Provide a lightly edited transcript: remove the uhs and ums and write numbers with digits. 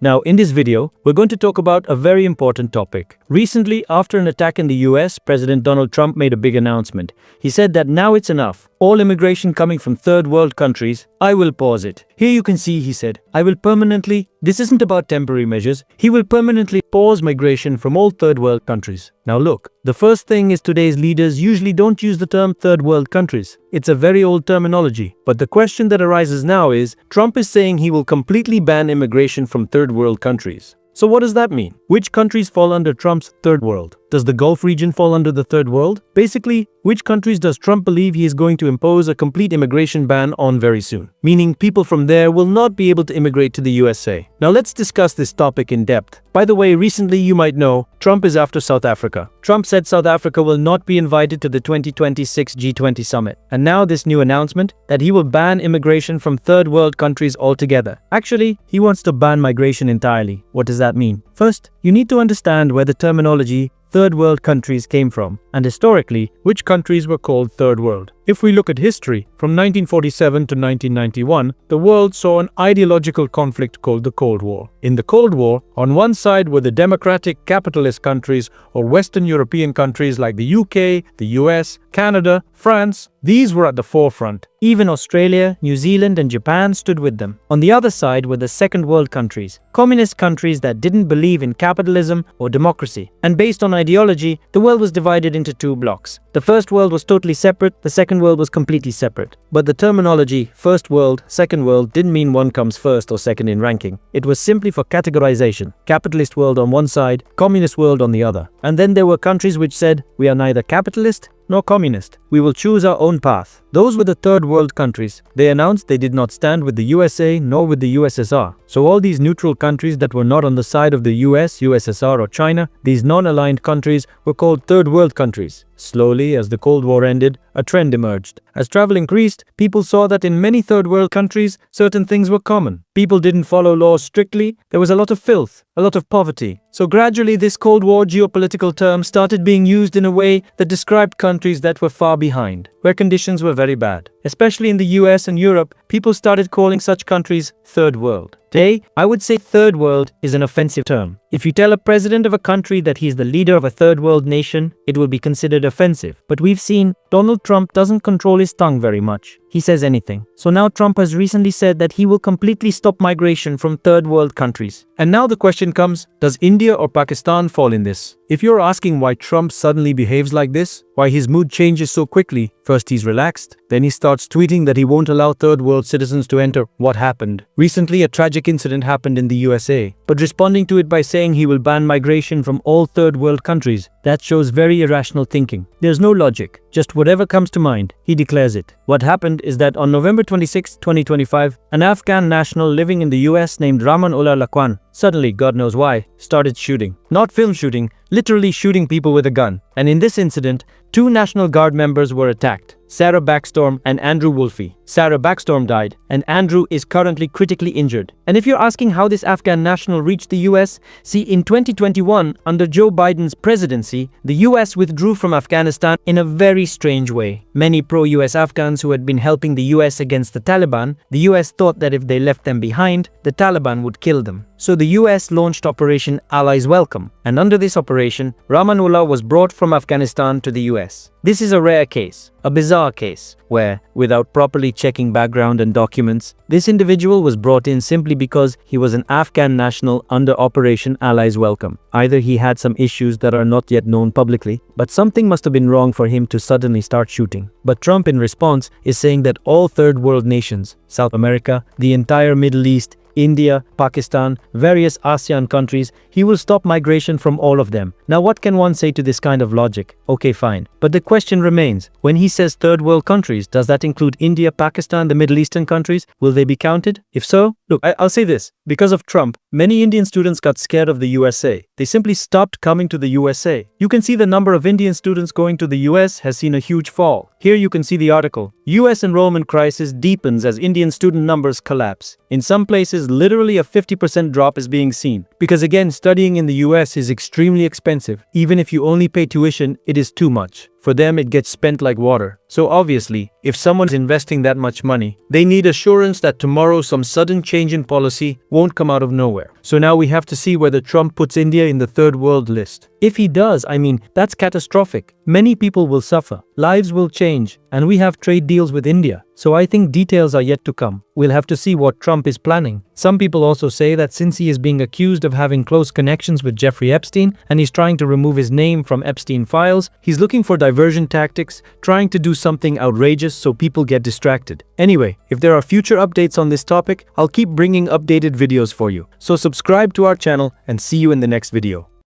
Now, in this video, we're going to talk about a very important topic. Recently, after an attack in the US, President Donald Trump made a big announcement. He said that now it's enough. All immigration coming from third world countries, I will pause it. Here you can see, he said, I will permanently, this isn't about temporary measures, he will permanently pause migration from all third world countries. Now look, the first thing is today's leaders usually don't use the term third world countries. It's a very old terminology. But the question that arises now is, Trump is saying he will completely ban immigration from third world countries. So what does that mean? Which countries fall under Trump's third world? Does the Gulf region fall under the third world? Basically, which countries does Trump believe he is going to impose a complete immigration ban on very soon? Meaning people from there will not be able to immigrate to the USA. Now let's discuss this topic in depth. By the way, recently you might know, Trump is after South Africa. Trump said South Africa will not be invited to the 2026 G20 summit. And now this new announcement that he will ban immigration from third world countries altogether. Actually, he wants to ban migration entirely. What does that mean? First, you need to understand where the terminology third world countries came from, and historically, which countries were called third world. If we look at history, from 1947 to 1991, the world saw an ideological conflict called the Cold War. In the Cold War, on one side were the democratic capitalist countries or Western European countries like the UK, the US, Canada, France. These were at the forefront. Even Australia, New Zealand and Japan stood with them. On the other side were the second world countries, communist countries that didn't believe in capitalism or democracy. And based on ideology, the world was divided into two blocks. The first world was totally separate, the second world was completely separate. But the terminology first world, second world didn't mean one comes first or second in ranking. It was simply for categorization. Capitalist world on one side, communist world on the other. And then there were countries which said, we are neither capitalist nor communist. We will choose our own path. Those were the third world countries. They announced they did not stand with the USA nor with the USSR. So all these neutral countries that were not on the side of the US, USSR or China, these non-aligned countries were called third world countries. Slowly, as the Cold War ended, a trend emerged. As travel increased, people saw that in many third world countries, certain things were common. People didn't follow laws strictly, there was a lot of filth, a lot of poverty. So gradually this Cold War geopolitical term started being used in a way that described countries that were far behind, where conditions were very bad. Especially in the US and Europe, people started calling such countries third world. Today, I would say third world is an offensive term. If you tell a president of a country that he's the leader of a third world nation, it will be considered offensive. But we've seen Donald Trump doesn't control his tongue very much. He says anything. So now Trump has recently said that he will completely stop migration from third world countries. And now the question comes, does India or Pakistan fall in this? If you're asking why Trump suddenly behaves like this, why his mood changes so quickly, first he's relaxed, then he starts tweeting that he won't allow third world citizens to enter. What happened? Recently, a tragic incident happened in the USA, but responding to it by saying he will ban migration from all third world countries, that shows very irrational thinking. There's no logic, just whatever comes to mind, he declares it. What happened is that on November 26, 2025, an Afghan national living in the US named Ramanullah Lakwan suddenly, God knows why, started shooting. Not film shooting, literally shooting people with a gun. And in this incident, two National Guard members were attacked, Sarah Backstorm and Andrew Wolfe. Sarah Backstorm died, and Andrew is currently critically injured. And if you're asking how this Afghan national reached the US, see, in 2021, under Joe Biden's presidency, the US withdrew from Afghanistan in a very strange way. Many pro-US Afghans who had been helping the US against the Taliban, the US thought that if they left them behind, the Taliban would kill them. So the US launched Operation Allies Welcome, and under this operation, Ramanullah was brought from Afghanistan to the US. This is a rare case, a bizarre case, where, without properly checking background and documents, this individual was brought in simply because he was an Afghan national under Operation Allies Welcome. Either he had some issues that are not yet known publicly, but something must have been wrong for him to suddenly start shooting. But Trump, in response, is saying that all third world nations, South America, the entire Middle East, India, Pakistan, various ASEAN countries, he will stop migration from all of them. Now what can one say to this kind of logic? Okay, fine. But the question remains, when he says third world countries, does that include India, Pakistan, the Middle Eastern countries? Will they be counted? If so, look, I'll say this. Because of Trump, many Indian students got scared of the USA. They simply stopped coming to the USA. You can see the number of Indian students going to the US has seen a huge fall. Here you can see the article. US enrollment crisis deepens as Indian student numbers collapse. In some places, literally a 50% drop is being seen. Because again, studying in the US is extremely expensive. Even if you only pay tuition, it is too much. For them, it gets spent like water. So obviously, if someone's investing that much money, they need assurance that tomorrow some sudden change in policy won't come out of nowhere. So now we have to see whether Trump puts India in the third world list. If he does, that's catastrophic. Many people will suffer, lives will change, and we have trade deals with India. So I think details are yet to come. We'll have to see what Trump is planning. Some people also say that since he is being accused of having close connections with Jeffrey Epstein and he's trying to remove his name from Epstein files, he's looking for diversion tactics, trying to do something outrageous so people get distracted. Anyway, if there are future updates on this topic, I'll keep bringing updated videos for you. So subscribe to our channel and see you in the next video.